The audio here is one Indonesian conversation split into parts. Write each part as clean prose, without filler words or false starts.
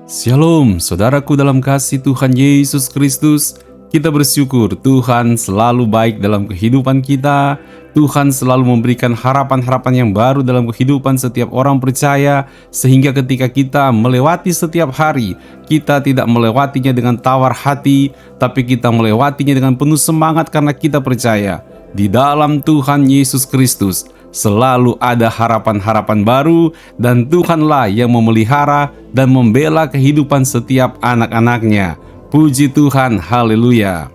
Shalom, saudaraku dalam kasih Tuhan Yesus Kristus. Kita bersyukur Tuhan selalu baik dalam kehidupan kita. Tuhan selalu memberikan harapan-harapan yang baru dalam kehidupan setiap orang percaya, sehingga ketika kita melewati setiap hari, kita tidak melewatinya dengan tawar hati, tapi kita melewatinya dengan penuh semangat karena kita percaya di dalam Tuhan Yesus Kristus selalu ada harapan-harapan baru, dan Tuhanlah yang memelihara dan membela kehidupan setiap anak-anaknya. Puji Tuhan, haleluya.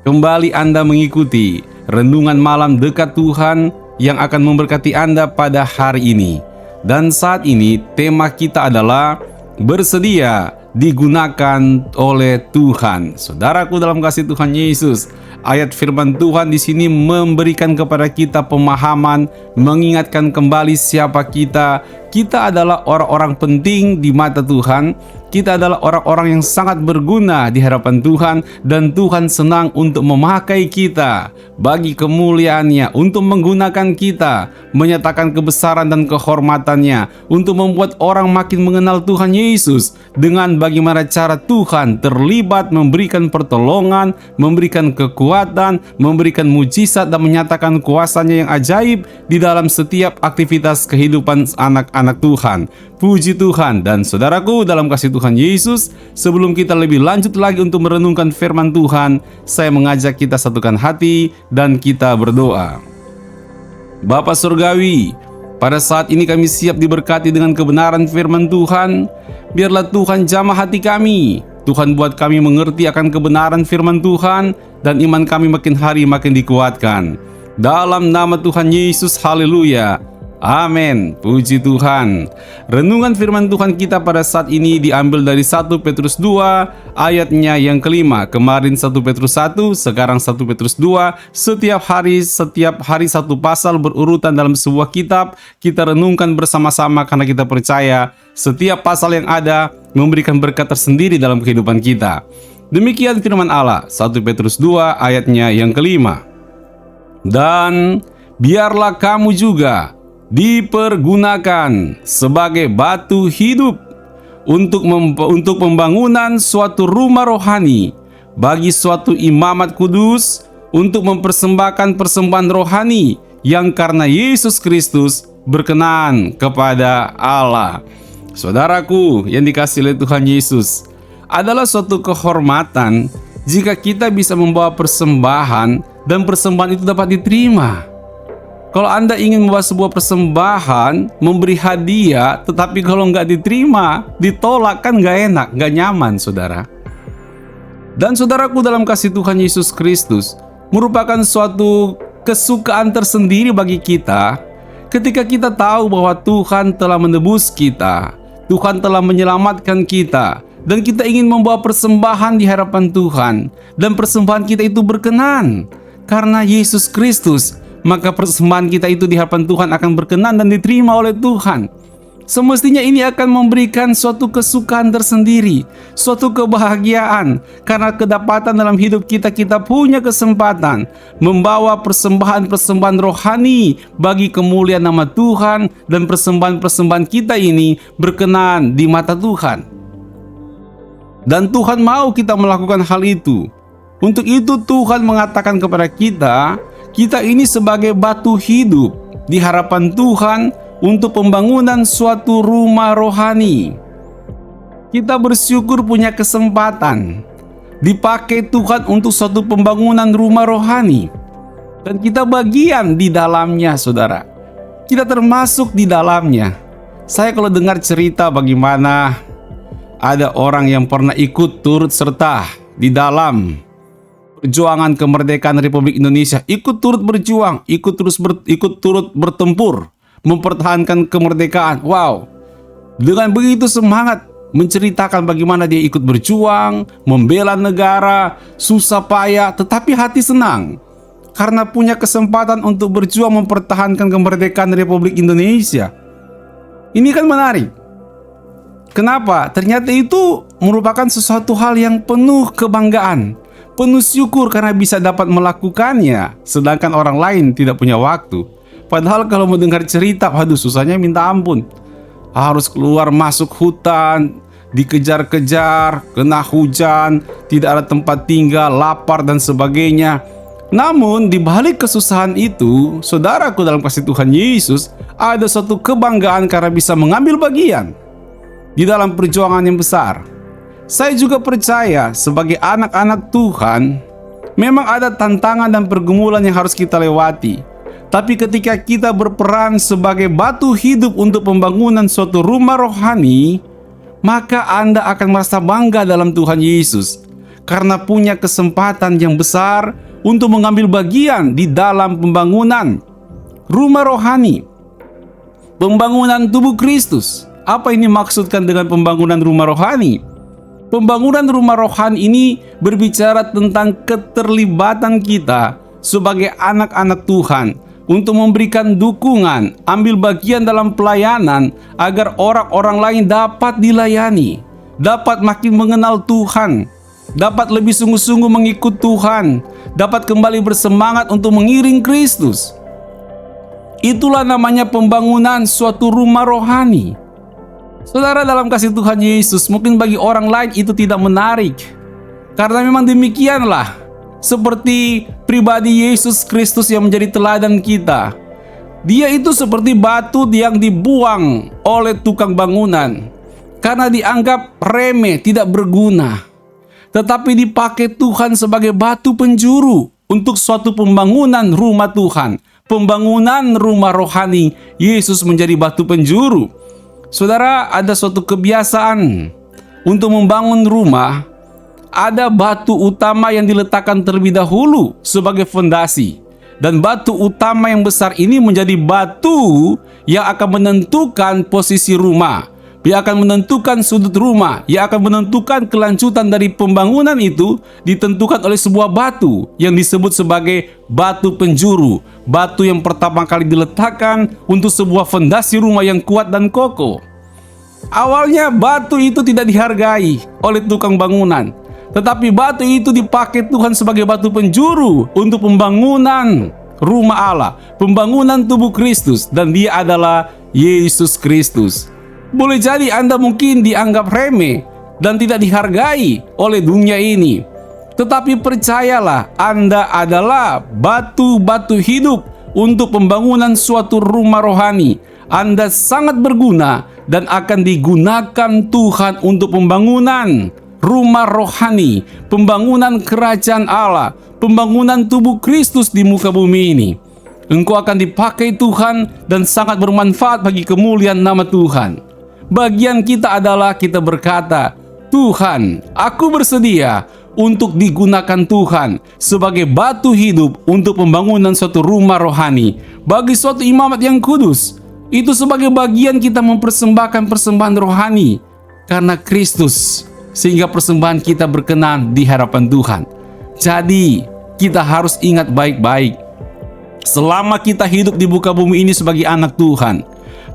Kembali Anda mengikuti renungan malam dekat Tuhan yang akan memberkati Anda pada hari ini. Dan saat ini tema kita adalah bersedia digunakan oleh Tuhan. Saudaraku dalam kasih Tuhan Yesus, ayat firman Tuhan di sini memberikan kepada kita pemahaman, mengingatkan kembali siapa kita. Kita adalah orang-orang penting di mata Tuhan. Kita adalah orang-orang yang sangat berguna di hadapan Tuhan, dan Tuhan senang untuk memakai kita bagi kemuliaan-Nya, untuk menggunakan kita, menyatakan kebesaran dan kehormatan-Nya, untuk membuat orang makin mengenal Tuhan Yesus dengan bagaimana cara Tuhan terlibat memberikan pertolongan, memberikan kekuatan, memberikan mujizat dan menyatakan kuasa-Nya yang ajaib di dalam setiap aktivitas kehidupan anak-anak Tuhan. Puji Tuhan. Dan saudaraku dalam kasih Tuhan Yesus, sebelum kita lebih lanjut lagi untuk merenungkan firman Tuhan, saya mengajak kita satukan hati dan kita berdoa. Bapa Surgawi, pada saat ini kami siap diberkati dengan kebenaran firman Tuhan. Biarlah Tuhan jamah hati kami. Tuhan buat kami mengerti akan kebenaran firman Tuhan, dan iman kami makin hari makin dikuatkan. Dalam nama Tuhan Yesus, haleluya. Amin. Puji Tuhan. Renungan firman Tuhan kita pada saat ini diambil dari 1 Petrus 2 ayatnya yang kelima. Kemarin 1 Petrus 1, sekarang 1 Petrus 2. Setiap hari satu pasal berurutan dalam sebuah kitab. Kita renungkan bersama-sama karena kita percaya setiap pasal yang ada memberikan berkat tersendiri dalam kehidupan kita. Demikian firman Allah, 1 Petrus 2 ayatnya yang kelima. Dan biarlah kamu juga dipergunakan sebagai batu hidup untuk pembangunan suatu rumah rohani bagi suatu imamat kudus, untuk mempersembahkan persembahan rohani yang karena Yesus Kristus berkenan kepada Allah. Saudaraku yang dikasihi oleh Tuhan Yesus, adalah suatu kehormatan jika kita bisa membawa persembahan dan persembahan itu dapat diterima. Kalau Anda ingin membawa sebuah persembahan, memberi hadiah, tetapi kalau nggak diterima, ditolak, kan nggak enak, nggak nyaman, saudara. Dan saudaraku dalam kasih Tuhan Yesus Kristus, merupakan suatu kesukaan tersendiri bagi kita ketika kita tahu bahwa Tuhan telah menebus kita, Tuhan telah menyelamatkan kita, dan kita ingin membawa persembahan di hadapan Tuhan, dan persembahan kita itu berkenan karena Yesus Kristus. Maka persembahan kita itu di hadapan Tuhan akan berkenan dan diterima oleh Tuhan. Semestinya ini akan memberikan suatu kesukaan tersendiri, suatu kebahagiaan, karena kedapatan dalam hidup kita punya kesempatan membawa persembahan-persembahan rohani bagi kemuliaan nama Tuhan, dan persembahan-persembahan kita ini berkenan di mata Tuhan. Dan Tuhan mau kita melakukan hal itu. Untuk itu Tuhan mengatakan kepada kita ini sebagai batu hidup di hadapan Tuhan untuk pembangunan suatu rumah rohani. Kita bersyukur punya kesempatan dipakai Tuhan untuk suatu pembangunan rumah rohani, dan kita bagian di dalamnya, saudara. Kita termasuk di dalamnya. Saya kalau dengar cerita bagaimana ada orang yang pernah ikut turut serta di dalam perjuangan kemerdekaan Republik Indonesia, ikut turut berjuang, ikut turut bertempur, mempertahankan kemerdekaan. Wow, dengan begitu semangat menceritakan bagaimana dia ikut berjuang, membela negara, susah payah, tetapi hati senang karena punya kesempatan untuk berjuang mempertahankan kemerdekaan Republik Indonesia. Ini kan menarik. Kenapa? Ternyata itu merupakan sesuatu hal yang penuh kebanggaan, penuh syukur karena bisa dapat melakukannya, sedangkan orang lain tidak punya waktu. Padahal kalau mendengar cerita, waduh susahnya minta ampun. Harus keluar masuk hutan, dikejar-kejar, kena hujan, tidak ada tempat tinggal, lapar dan sebagainya. Namun di balik kesusahan itu, saudaraku dalam kasih Tuhan Yesus, ada suatu kebanggaan karena bisa mengambil bagian di dalam perjuangan yang besar. Saya juga percaya sebagai anak-anak Tuhan, memang ada tantangan dan pergumulan yang harus kita lewati. Tapi ketika kita berperan sebagai batu hidup untuk pembangunan suatu rumah rohani, maka Anda akan merasa bangga dalam Tuhan Yesus karena punya kesempatan yang besar untuk mengambil bagian di dalam pembangunan rumah rohani, pembangunan tubuh Kristus. Apa ini maksudkan dengan pembangunan rumah rohani? Pembangunan rumah rohani ini berbicara tentang keterlibatan kita sebagai anak-anak Tuhan untuk memberikan dukungan, ambil bagian dalam pelayanan agar orang-orang lain dapat dilayani, dapat makin mengenal Tuhan, dapat lebih sungguh-sungguh mengikut Tuhan, dapat kembali bersemangat untuk mengiring Kristus. Itulah namanya pembangunan suatu rumah rohani. Saudara dalam kasih Tuhan Yesus, mungkin bagi orang lain itu tidak menarik, karena memang demikianlah seperti pribadi Yesus Kristus yang menjadi teladan kita. Dia itu seperti batu yang dibuang oleh tukang bangunan karena dianggap remeh, tidak berguna, tetapi dipakai Tuhan sebagai batu penjuru untuk suatu pembangunan rumah Tuhan, pembangunan rumah rohani. Yesus menjadi batu penjuru. Saudara, ada suatu kebiasaan untuk membangun rumah. Ada batu utama yang diletakkan terlebih dahulu sebagai fondasi, dan batu utama yang besar ini menjadi batu yang akan menentukan posisi rumah, yang akan menentukan sudut rumah, yang akan menentukan kelanjutan dari pembangunan itu ditentukan oleh sebuah batu yang disebut sebagai batu penjuru, batu yang pertama kali diletakkan untuk sebuah fondasi rumah yang kuat dan kokoh. Awalnya batu itu tidak dihargai oleh tukang bangunan, tetapi batu itu dipakai Tuhan sebagai batu penjuru untuk pembangunan rumah Allah, pembangunan tubuh Kristus, dan dia adalah Yesus Kristus. Boleh jadi Anda mungkin dianggap remeh dan tidak dihargai oleh dunia ini, tetapi percayalah, Anda adalah batu-batu hidup untuk pembangunan suatu rumah rohani. Anda sangat berguna dan akan digunakan Tuhan untuk pembangunan rumah rohani, pembangunan kerajaan Allah, pembangunan tubuh Kristus di muka bumi ini. Engkau akan dipakai Tuhan dan sangat bermanfaat bagi kemuliaan nama Tuhan. Bagian kita adalah kita berkata, Tuhan, aku bersedia untuk digunakan Tuhan sebagai batu hidup untuk pembangunan suatu rumah rohani bagi suatu imamat yang kudus. Itu sebagai bagian kita mempersembahkan persembahan rohani karena Kristus, sehingga persembahan kita berkenan di hadapan Tuhan. Jadi kita harus ingat baik-baik, selama kita hidup di muka bumi ini sebagai anak Tuhan,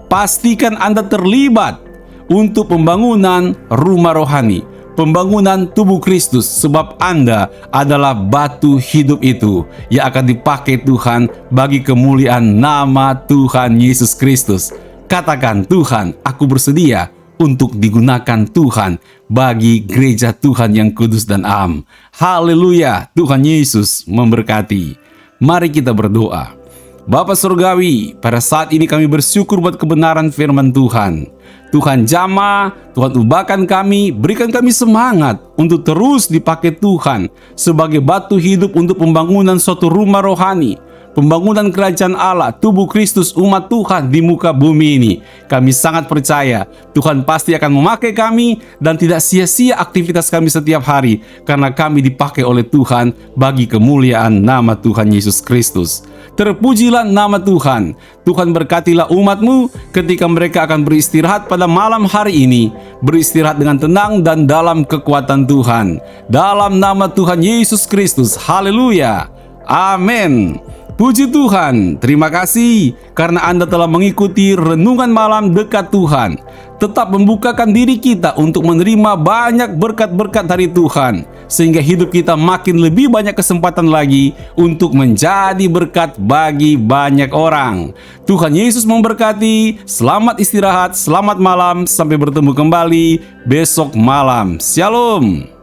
pastikan Anda terlibat untuk pembangunan rumah rohani, pembangunan tubuh Kristus, sebab Anda adalah batu hidup itu yang akan dipakai Tuhan bagi kemuliaan nama Tuhan Yesus Kristus. Katakan, Tuhan, aku bersedia untuk digunakan Tuhan bagi gereja Tuhan yang kudus dan am. Haleluya, Tuhan Yesus memberkati. Mari kita berdoa. Bapa Surgawi, pada saat ini kami bersyukur buat kebenaran firman Tuhan. Tuhan jamah, Tuhan ubahkan kami, berikan kami semangat untuk terus dipakai Tuhan sebagai batu hidup untuk pembangunan suatu rumah rohani, pembangunan kerajaan Allah, tubuh Kristus, umat Tuhan di muka bumi ini. Kami sangat percaya Tuhan pasti akan memakai kami dan tidak sia-sia aktivitas kami setiap hari, karena kami dipakai oleh Tuhan bagi kemuliaan nama Tuhan Yesus Kristus. Terpujilah nama Tuhan. Tuhan berkatilah umat-Mu ketika mereka akan beristirahat pada malam hari ini, beristirahat dengan tenang dan dalam kekuatan Tuhan. Dalam nama Tuhan Yesus Kristus. Haleluya. Amin. Puji Tuhan, terima kasih karena Anda telah mengikuti renungan malam dekat Tuhan. Tetap membukakan diri kita untuk menerima banyak berkat-berkat dari Tuhan, sehingga hidup kita makin lebih banyak kesempatan lagi untuk menjadi berkat bagi banyak orang. Tuhan Yesus memberkati. Selamat istirahat, selamat malam, sampai bertemu kembali besok malam. Shalom.